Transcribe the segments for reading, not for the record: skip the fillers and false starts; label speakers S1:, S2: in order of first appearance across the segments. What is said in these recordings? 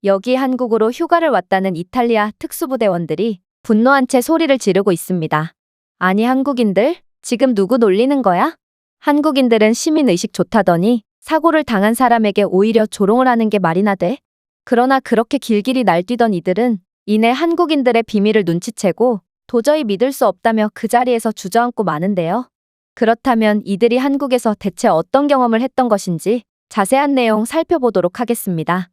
S1: 여기 한국으로 휴가를 왔다는 이탈리아 특수부대원들이 분노한 채 소리를 지르고 있습니다. 아니 한국인들? 지금 누구 놀리는 거야? 한국인들은 시민의식 좋다더니 사고를 당한 사람에게 오히려 조롱을 하는 게 말이나 돼? 그러나 그렇게 길길이 날뛰던 이들은 이내 한국인들의 비밀을 눈치채고 도저히 믿을 수 없다며 그 자리에서 주저앉고 마는데요. 그렇다면 이들이 한국에서 대체 어떤 경험을 했던 것인지 자세한 내용 살펴보도록 하겠습니다.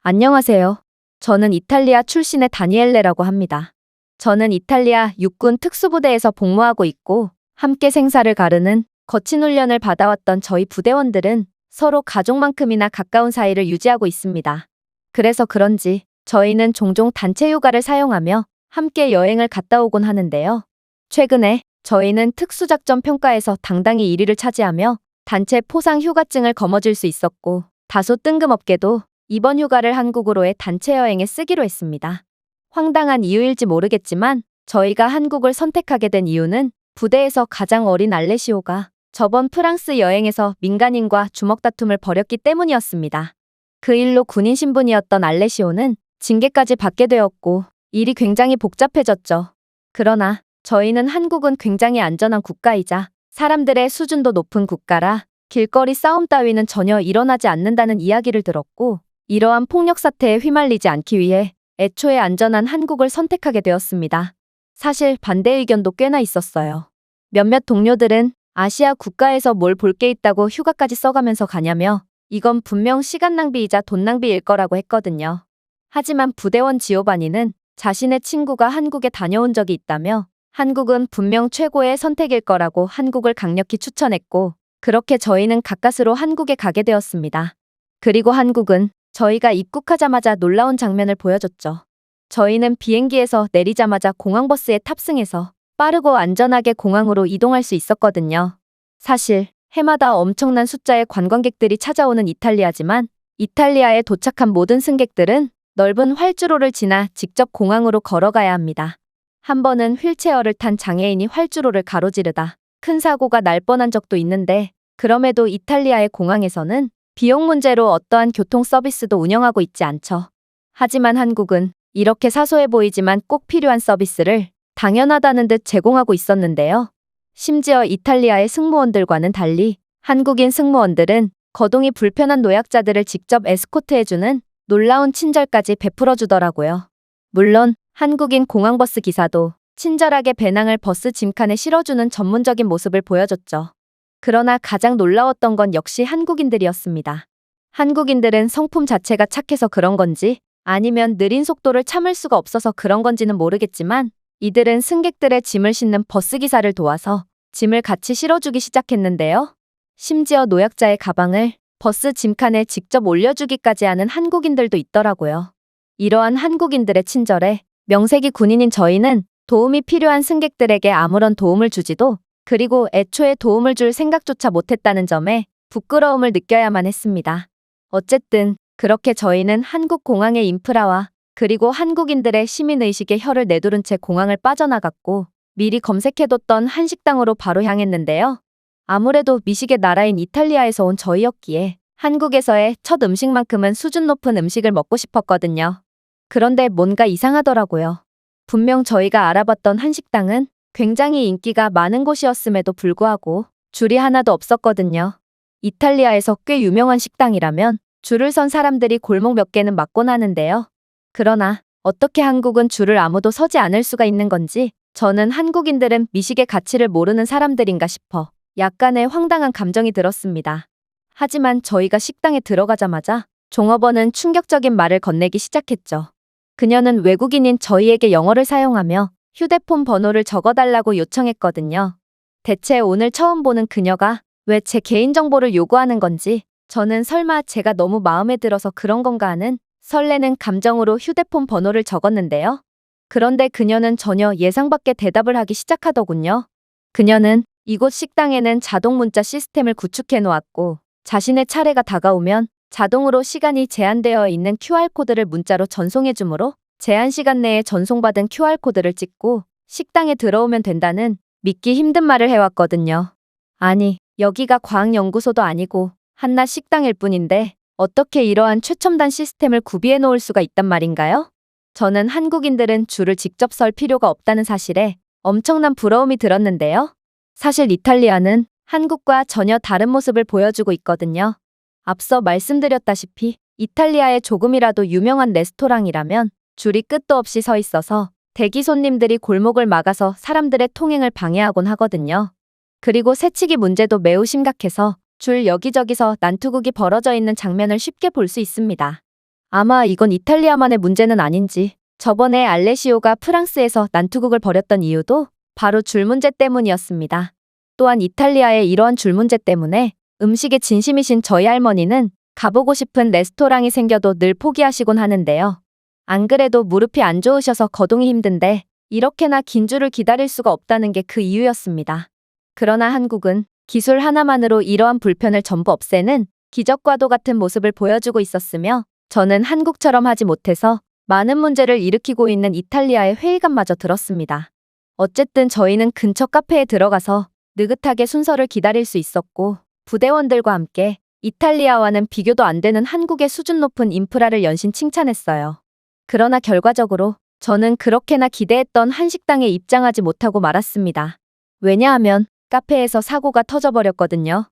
S1: 안녕하세요. 저는 이탈리아 출신의 다니엘레라고 합니다. 저는 이탈리아 육군 특수부대에서 복무하고 있고 함께 생사를 가르는 거친 훈련을 받아왔던 저희 부대원들은 서로 가족만큼이나 가까운 사이를 유지하고 있습니다. 그래서 그런지 저희는 종종 단체 휴가를 사용하며 함께 여행을 갔다 오곤 하는데요. 최근에 저희는 특수작전 평가에서 당당히 1위를 차지하며 단체 포상 휴가증을 거머쥘 수 있었고 다소 뜬금없게도 이번 휴가를 한국으로의 단체 여행에 쓰기로 했습니다. 황당한 이유일지 모르겠지만 저희가 한국을 선택하게 된 이유는 부대에서 가장 어린 알레시오가 저번 프랑스 여행에서 민간인과 주먹 다툼을 벌였기 때문이었습니다. 그 일로 군인 신분이었던 알레시오는 징계까지 받게 되었고 일이 굉장히 복잡해졌죠. 그러나 저희는 한국은 굉장히 안전한 국가이자 사람들의 수준도 높은 국가라 길거리 싸움 따위는 전혀 일어나지 않는다는 이야기를 들었고 이러한 폭력 사태에 휘말리지 않기 위해 애초에 안전한 한국을 선택하게 되었습니다. 사실 반대 의견도 꽤나 있었어요. 몇몇 동료들은 아시아 국가에서 뭘 볼 게 있다고 휴가까지 써가면서 가냐며 이건 분명 시간 낭비이자 돈 낭비일 거라고 했거든요. 하지만 부대원 지오바니는 자신의 친구가 한국에 다녀온 적이 있다며 한국은 분명 최고의 선택일 거라고 한국을 강력히 추천했고 그렇게 저희는 가까스로 한국에 가게 되었습니다. 그리고 한국은 저희가 입국하자마자 놀라운 장면을 보여줬죠. 저희는 비행기에서 내리자마자 공항버스에 탑승해서 빠르고 안전하게 공항으로 이동할 수 있었거든요. 사실 해마다 엄청난 숫자의 관광객들이 찾아오는 이탈리아지만 이탈리아에 도착한 모든 승객들은 넓은 활주로를 지나 직접 공항으로 걸어가야 합니다. 한 번은 휠체어를 탄 장애인이 활주로를 가로지르다 큰 사고가 날 뻔한 적도 있는데 그럼에도 이탈리아의 공항에서는 비용 문제로 어떠한 교통 서비스도 운영하고 있지 않죠. 하지만 한국은 이렇게 사소해 보이지만 꼭 필요한 서비스를 당연하다는 듯 제공하고 있었는데요. 심지어 이탈리아의 승무원들과는 달리 한국인 승무원들은 거동이 불편한 노약자들을 직접 에스코트해주는 놀라운 친절까지 베풀어주더라고요. 물론 한국인 공항버스 기사도 친절하게 배낭을 버스 짐칸에 실어주는 전문적인 모습을 보여줬죠. 그러나 가장 놀라웠던 건 역시 한국인들이었습니다. 한국인들은 성품 자체가 착해서 그런 건지 아니면 느린 속도를 참을 수가 없어서 그런 건지는 모르겠지만 이들은 승객들의 짐을 싣는 버스기사를 도와서 짐을 같이 실어주기 시작했는데요. 심지어 노약자의 가방을 버스 짐칸에 직접 올려주기까지 하는 한국인들도 있더라고요. 이러한 한국인들의 친절에 명색이 군인인 저희는 도움이 필요한 승객들에게 아무런 도움을 주지도 그리고 애초에 도움을 줄 생각조차 못했다는 점에 부끄러움을 느껴야만 했습니다. 어쨌든 그렇게 저희는 한국 공항의 인프라와 그리고 한국인들의 시민의식에 혀를 내두른 채 공항을 빠져나갔고 미리 검색해뒀던 한식당으로 바로 향했는데요. 아무래도 미식의 나라인 이탈리아에서 온 저희였기에 한국에서의 첫 음식만큼은 수준 높은 음식을 먹고 싶었거든요. 그런데 뭔가 이상하더라고요. 분명 저희가 알아봤던 한식당은 굉장히 인기가 많은 곳이었음에도 불구하고 줄이 하나도 없었거든요. 이탈리아에서 꽤 유명한 식당이라면 줄을 선 사람들이 골목 몇 개는 맞곤 하는데요. 그러나 어떻게 한국은 줄을 아무도 서지 않을 수가 있는 건지 저는 한국인들은 미식의 가치를 모르는 사람들인가 싶어 약간의 황당한 감정이 들었습니다. 하지만 저희가 식당에 들어가자마자 종업원은 충격적인 말을 건네기 시작했죠. 그녀는 외국인인 저희에게 영어를 사용하며 휴대폰 번호를 적어달라고 요청했거든요. 대체 오늘 처음 보는 그녀가 왜 제 개인정보를 요구하는 건지 저는 설마 제가 너무 마음에 들어서 그런 건가 하는 설레는 감정으로 휴대폰 번호를 적었는데요. 그런데 그녀는 전혀 예상 밖의 대답을 하기 시작하더군요. 그녀는 이곳 식당에는 자동 문자 시스템을 구축해 놓았고 자신의 차례가 다가오면 자동으로 시간이 제한되어 있는 QR코드를 문자로 전송해 주므로 제한 시간 내에 전송받은 QR코드를 찍고 식당에 들어오면 된다는 믿기 힘든 말을 해왔거든요. 아니, 여기가 과학연구소도 아니고 한낱 식당일 뿐인데 어떻게 이러한 최첨단 시스템을 구비해 놓을 수가 있단 말인가요? 저는 한국인들은 줄을 직접 설 필요가 없다는 사실에 엄청난 부러움이 들었는데요. 사실 이탈리아는 한국과 전혀 다른 모습을 보여주고 있거든요. 앞서 말씀드렸다시피 이탈리아에 조금이라도 유명한 레스토랑이라면 줄이 끝도 없이 서 있어서 대기 손님들이 골목을 막아서 사람들의 통행을 방해하곤 하거든요. 그리고 새치기 문제도 매우 심각해서 줄 여기저기서 난투극이 벌어져 있는 장면을 쉽게 볼 수 있습니다. 아마 이건 이탈리아만의 문제는 아닌지, 저번에 알레시오가 프랑스에서 난투극을 벌였던 이유도 바로 줄 문제 때문이었습니다. 또한 이탈리아의 이러한 줄 문제 때문에 음식에 진심이신 저희 할머니는 가보고 싶은 레스토랑이 생겨도 늘 포기하시곤 하는데요. 안 그래도 무릎이 안 좋으셔서 거동이 힘든데 이렇게나 긴 줄을 기다릴 수가 없다는 게 그 이유였습니다. 그러나 한국은 기술 하나만으로 이러한 불편을 전부 없애는 기적과도 같은 모습을 보여주고 있었으며, 저는 한국처럼 하지 못해서 많은 문제를 일으키고 있는 이탈리아의 회의감마저 들었습니다. 어쨌든 저희는 근처 카페에 들어가서 느긋하게 순서를 기다릴 수 있었고, 부대원들과 함께 이탈리아와는 비교도 안 되는 한국의 수준 높은 인프라를 연신 칭찬했어요. 그러나 결과적으로 저는 그렇게나 기대했던 한식당에 입장하지 못하고 말았습니다. 왜냐하면 카페에서 사고가 터져버렸거든요.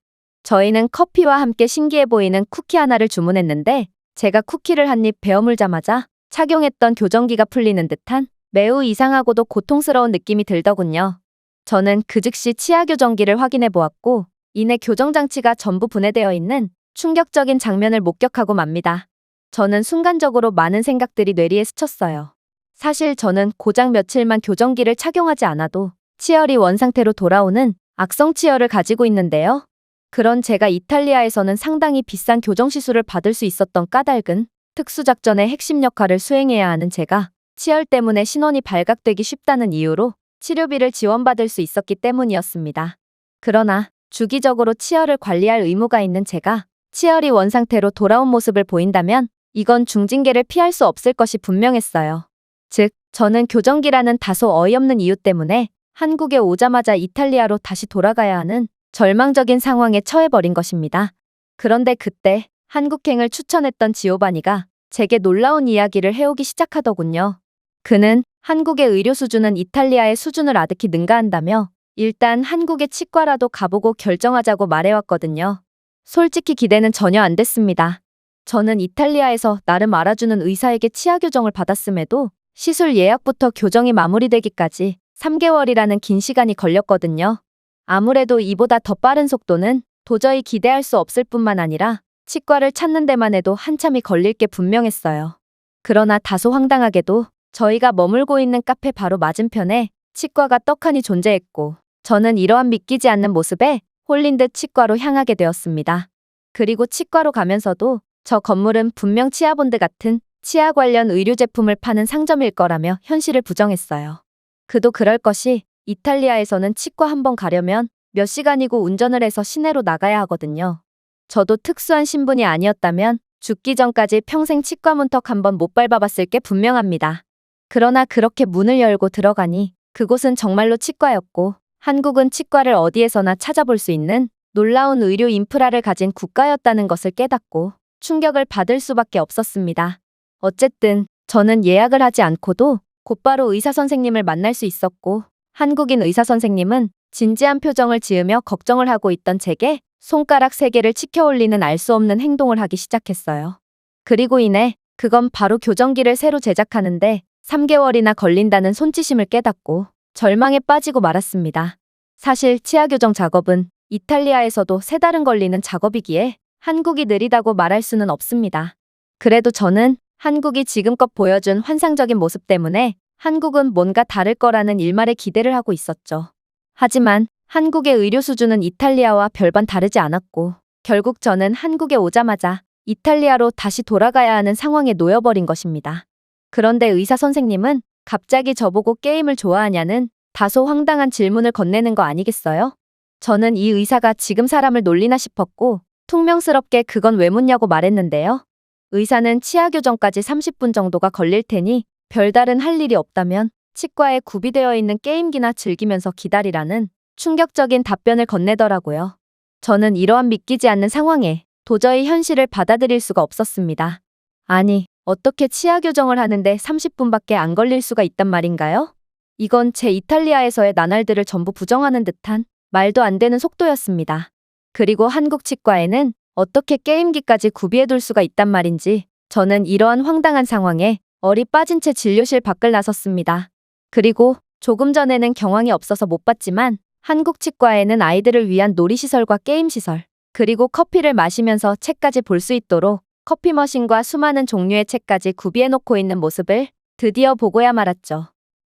S1: 저희는 커피와 함께 신기해 보이는 쿠키 하나를 주문했는데 제가 쿠키를 한 입 베어물자마자 착용했던 교정기가 풀리는 듯한 매우 이상하고도 고통스러운 느낌이 들더군요. 저는 그 즉시 치아 교정기를 확인해 보았고 이내 교정장치가 전부 분해되어 있는 충격적인 장면을 목격하고 맙니다. 저는 순간적으로 많은 생각들이 뇌리에 스쳤어요. 사실 저는 고작 며칠만 교정기를 착용하지 않아도 치열이 원상태로 돌아오는 악성 치열을 가지고 있는데요. 그런 제가 이탈리아에서는 상당히 비싼 교정시술을 받을 수 있었던 까닭은 특수작전의 핵심 역할을 수행해야 하는 제가 치열 때문에 신원이 발각되기 쉽다는 이유로 치료비를 지원받을 수 있었기 때문이었습니다. 그러나 주기적으로 치열을 관리할 의무가 있는 제가 치열이 원상태로 돌아온 모습을 보인다면 이건 중징계를 피할 수 없을 것이 분명했어요. 즉, 저는 교정기라는 다소 어이없는 이유 때문에 한국에 오자마자 이탈리아로 다시 돌아가야 하는 절망적인 상황에 처해버린 것입니다. 그런데 그때 한국행을 추천했던 지오바니가 제게 놀라운 이야기를 해오기 시작하더군요. 그는 한국의 의료 수준은 이탈리아의 수준을 아득히 능가한다며 일단 한국의 치과라도 가보고 결정하자고 말해왔거든요. 솔직히 기대는 전혀 안 됐습니다. 저는 이탈리아에서 나름 알아주는 의사에게 치아 교정을 받았음에도 시술 예약부터 교정이 마무리되기까지 3개월이라는 긴 시간이 걸렸거든요. 아무래도 이보다 더 빠른 속도는 도저히 기대할 수 없을 뿐만 아니라 치과를 찾는 데만 해도 한참이 걸릴 게 분명했어요. 그러나 다소 황당하게도 저희가 머물고 있는 카페 바로 맞은편에 치과가 떡하니 존재했고 저는 이러한 믿기지 않는 모습에 홀린 듯 치과로 향하게 되었습니다. 그리고 치과로 가면서도 저 건물은 분명 치아본드 같은 치아 관련 의류 제품을 파는 상점일 거라며 현실을 부정했어요. 그도 그럴 것이 이탈리아에서는 치과 한번 가려면 몇 시간이고 운전을 해서 시내로 나가야 하거든요. 저도 특수한 신분이 아니었다면 죽기 전까지 평생 치과 문턱 한번 못 밟아봤을 게 분명합니다. 그러나 그렇게 문을 열고 들어가니 그곳은 정말로 치과였고 한국은 치과를 어디에서나 찾아볼 수 있는 놀라운 의료 인프라를 가진 국가였다는 것을 깨닫고 충격을 받을 수밖에 없었습니다. 어쨌든 저는 예약을 하지 않고도 곧바로 의사 선생님을 만날 수 있었고 한국인 의사 선생님은 진지한 표정을 지으며 걱정을 하고 있던 제게 손가락 3개를 치켜 올리는 알 수 없는 행동을 하기 시작했어요. 그리고 이내 그건 바로 교정기를 새로 제작하는데 3개월이나 걸린다는 손찌심을 깨닫고 절망에 빠지고 말았습니다. 사실 치아 교정 작업은 이탈리아에서도 3달은 걸리는 작업이기에 한국이 느리다고 말할 수는 없습니다. 그래도 저는 한국이 지금껏 보여준 환상적인 모습 때문에 한국은 뭔가 다를 거라는 일말의 기대를 하고 있었죠. 하지만 한국의 의료 수준은 이탈리아와 별반 다르지 않았고 결국 저는 한국에 오자마자 이탈리아로 다시 돌아가야 하는 상황에 놓여버린 것입니다. 그런데 의사 선생님은 갑자기 저보고 게임을 좋아하냐는 다소 황당한 질문을 건네는 거 아니겠어요? 저는 이 의사가 지금 사람을 놀리나 싶었고 퉁명스럽게 그건 왜 묻냐고 말했는데요. 의사는 치아 교정까지 30분 정도가 걸릴 테니 별다른 할 일이 없다면 치과에 구비되어 있는 게임기나 즐기면서 기다리라는 충격적인 답변을 건네더라고요. 저는 이러한 믿기지 않는 상황에 도저히 현실을 받아들일 수가 없었습니다. 아니, 어떻게 치아 교정을 하는데 30분밖에 안 걸릴 수가 있단 말인가요? 이건 제 이탈리아에서의 나날들을 전부 부정하는 듯한 말도 안 되는 속도였습니다. 그리고 한국 치과에는 어떻게 게임기까지 구비해둘 수가 있단 말인지 저는 이러한 황당한 상황에 얼이 빠진 채 진료실 밖을 나섰습니다. 그리고 조금 전에는 경황이 없어서 못 봤지만 한국 치과에는 아이들을 위한 놀이시설과 게임시설, 그리고 커피를 마시면서 책까지 볼 수 있도록 커피 머신과 수많은 종류의 책까지 구비해놓고 있는 모습을 드디어 보고야 말았죠.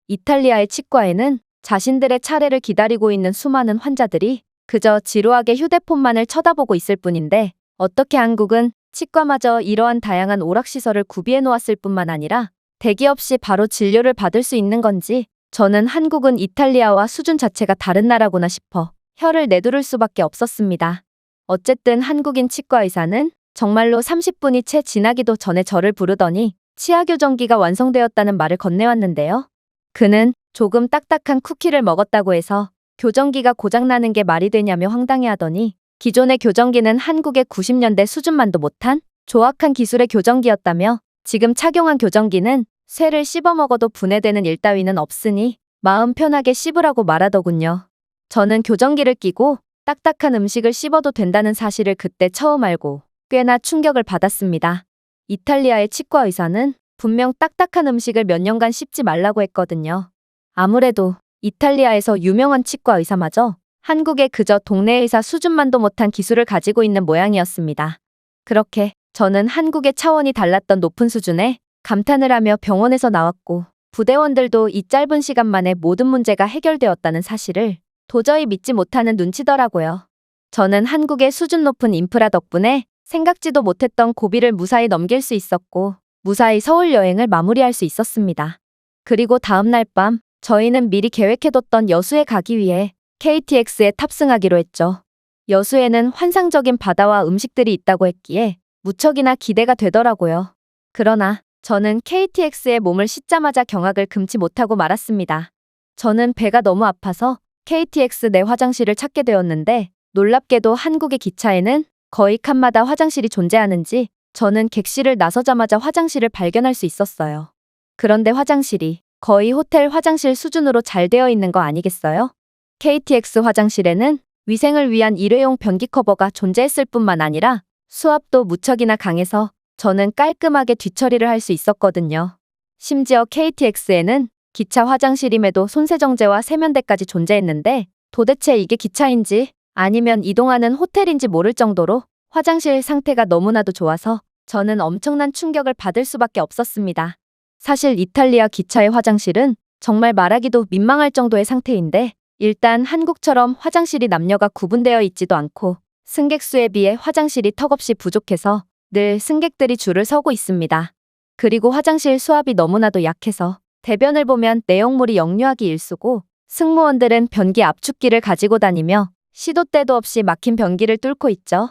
S1: 이탈리아의 치과에는 자신들의 차례를 기다리고 있는 수많은 환자들이 그저 지루하게 휴대폰만을 쳐다보고 있을 뿐인데 어떻게 한국은 치과마저 이러한 다양한 오락시설을 구비해 놓았을 뿐만 아니라 대기 없이 바로 진료를 받을 수 있는 건지 저는 한국은 이탈리아와 수준 자체가 다른 나라구나 싶어 혀를 내두를 수밖에 없었습니다. 어쨌든 한국인 치과 의사는 정말로 30분이 채 지나기도 전에 저를 부르더니 치아 교정기가 완성되었다는 말을 건네왔는데요. 그는 조금 딱딱한 쿠키를 먹었다고 해서 교정기가 고장나는 게 말이 되냐며 황당해하더니 기존의 교정기는 한국의 90년대 수준만도 못한 조악한 기술의 교정기였다며 지금 착용한 교정기는 쇠를 씹어먹어도 분해되는 일 따위는 없으니 마음 편하게 씹으라고 말하더군요. 저는 교정기를 끼고 딱딱한 음식을 씹어도 된다는 사실을 그때 처음 알고 꽤나 충격을 받았습니다. 이탈리아의 치과 의사는 분명 딱딱한 음식을 몇 년간 씹지 말라고 했거든요. 아무래도 이탈리아에서 유명한 치과 의사마저 한국의 그저 동네 의사 수준만도 못한 기술을 가지고 있는 모양이었습니다. 그렇게 저는 한국의 차원이 달랐던 높은 수준에 감탄을 하며 병원에서 나왔고 부대원들도 이 짧은 시간 만에 모든 문제가 해결되었다는 사실을 도저히 믿지 못하는 눈치더라고요. 저는 한국의 수준 높은 인프라 덕분에 생각지도 못했던 고비를 무사히 넘길 수 있었고 무사히 서울 여행을 마무리할 수 있었습니다. 그리고 다음날 밤 저희는 미리 계획해뒀던 여수에 가기 위해 KTX에 탑승하기로 했죠. 여수에는 환상적인 바다와 음식들이 있다고 했기에 무척이나 기대가 되더라고요. 그러나 저는 KTX에 몸을 싣자마자 경악을 금치 못하고 말았습니다. 저는 배가 너무 아파서 KTX 내 화장실을 찾게 되었는데 놀랍게도 한국의 기차에는 거의 칸마다 화장실이 존재하는지 저는 객실을 나서자마자 화장실을 발견할 수 있었어요. 그런데 화장실이 거의 호텔 화장실 수준으로 잘 되어 있는 거 아니겠어요? KTX 화장실에는 위생을 위한 일회용 변기 커버가 존재했을 뿐만 아니라 수압도 무척이나 강해서 저는 깔끔하게 뒤처리를 할 수 있었거든요. 심지어 KTX에는 기차 화장실임에도 손세정제와 세면대까지 존재했는데 도대체 이게 기차인지 아니면 이동하는 호텔인지 모를 정도로 화장실 상태가 너무나도 좋아서 저는 엄청난 충격을 받을 수밖에 없었습니다. 사실 이탈리아 기차의 화장실은 정말 말하기도 민망할 정도의 상태인데 일단 한국처럼 화장실이 남녀가 구분되어 있지도 않고 승객 수에 비해 화장실이 턱없이 부족해서 늘 승객들이 줄을 서고 있습니다. 그리고 화장실 수압이 너무나도 약해서 대변을 보면 내용물이 역류하기 일쑤고 승무원들은 변기 압축기를 가지고 다니며 시도 때도 없이 막힌 변기를 뚫고 있죠.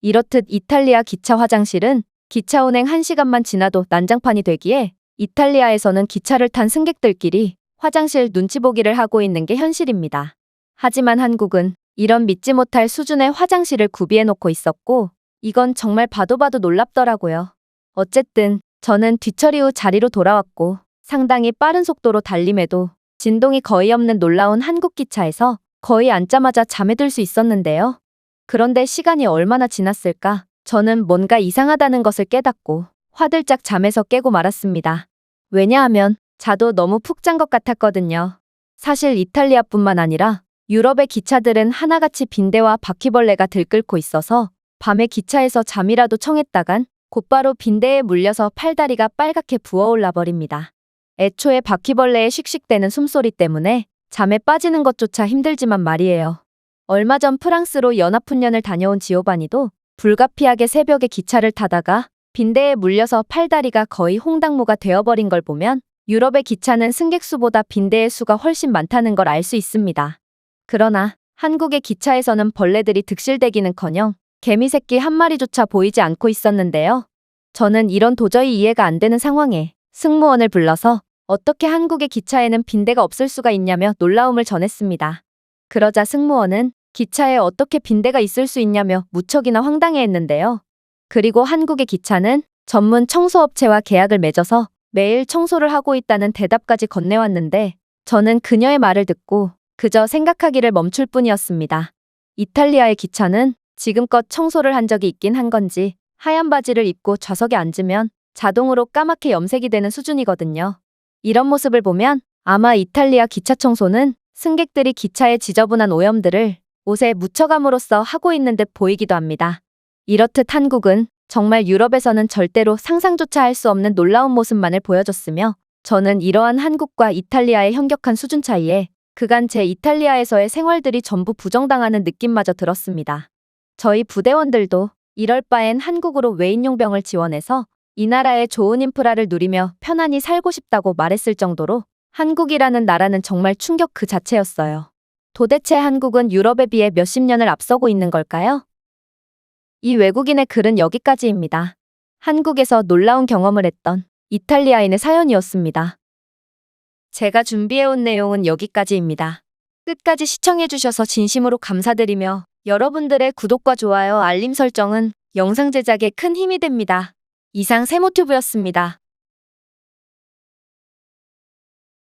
S1: 이렇듯 이탈리아 기차 화장실은 기차 운행 1시간만 지나도 난장판이 되기에 이탈리아에서는 기차를 탄 승객들끼리 화장실 눈치 보기를 하고 있는 게 현실입니다. 하지만 한국은 이런 믿지 못할 수준의 화장실을 구비해 놓고 있었고 이건 정말 봐도 놀랍더라고요. 어쨌든 저는 뒤처리 후 자리로 돌아왔고 상당히 빠른 속도로 달림에도 진동이 거의 없는 놀라운 한국 기차에서 거의 앉자마자 잠에 들 수 있었는데요. 그런데 시간이 얼마나 지났을까? 저는 뭔가 이상하다는 것을 깨닫고 화들짝 잠에서 깨고 말았습니다. 왜냐하면 자도 너무 푹 잔 것 같았거든요. 사실 이탈리아뿐만 아니라 유럽의 기차들은 하나같이 빈대와 바퀴벌레가 들끓고 있어서 밤에 기차에서 잠이라도 청했다간 곧바로 빈대에 물려서 팔다리가 빨갛게 부어올라 버립니다. 애초에 바퀴벌레의 씩씩대는 숨소리 때문에 잠에 빠지는 것조차 힘들지만 말이에요. 얼마 전 프랑스로 연합훈련을 다녀온 지오바니도 불가피하게 새벽에 기차를 타다가 빈대에 물려서 팔다리가 거의 홍당무가 되어버린 걸 보면 유럽의 기차는 승객 수보다 빈대의 수가 훨씬 많다는 걸 알 수 있습니다. 그러나 한국의 기차에서는 벌레들이 득실대기는커녕 개미 새끼 한 마리조차 보이지 않고 있었는데요. 저는 이런 도저히 이해가 안 되는 상황에 승무원을 불러서 어떻게 한국의 기차에는 빈대가 없을 수가 있냐며 놀라움을 전했습니다. 그러자 승무원은 기차에 어떻게 빈대가 있을 수 있냐며 무척이나 황당해했는데요. 그리고 한국의 기차는 전문 청소업체와 계약을 맺어서 매일 청소를 하고 있다는 대답까지 건네왔는데 저는 그녀의 말을 듣고 그저 생각하기를 멈출 뿐이었습니다. 이탈리아의 기차는 지금껏 청소를 한 적이 있긴 한 건지 하얀 바지를 입고 좌석에 앉으면 자동으로 까맣게 염색이 되는 수준이거든요. 이런 모습을 보면 아마 이탈리아 기차 청소는 승객들이 기차의 지저분한 오염들을 옷에 묻혀감으로써 하고 있는 듯 보이기도 합니다. 이렇듯 한국은 정말 유럽에서는 절대로 상상조차 할 수 없는 놀라운 모습만을 보여줬으며 저는 이러한 한국과 이탈리아의 현격한 수준 차이에 그간 제 이탈리아에서의 생활들이 전부 부정당하는 느낌마저 들었습니다. 저희 부대원들도 이럴 바엔 한국으로 외인용병을 지원해서 이 나라의 좋은 인프라를 누리며 편안히 살고 싶다고 말했을 정도로 한국이라는 나라는 정말 충격 그 자체였어요. 도대체 한국은 유럽에 비해 몇십 년을 앞서고 있는 걸까요? 이 외국인의 글은 여기까지입니다. 한국에서 놀라운 경험을 했던 이탈리아인의 사연이었습니다. 제가 준비해온 내용은 여기까지입니다. 끝까지 시청해주셔서 진심으로 감사드리며 여러분들의 구독과 좋아요, 알림 설정은 영상 제작에 큰 힘이 됩니다. 이상 세모튜브였습니다.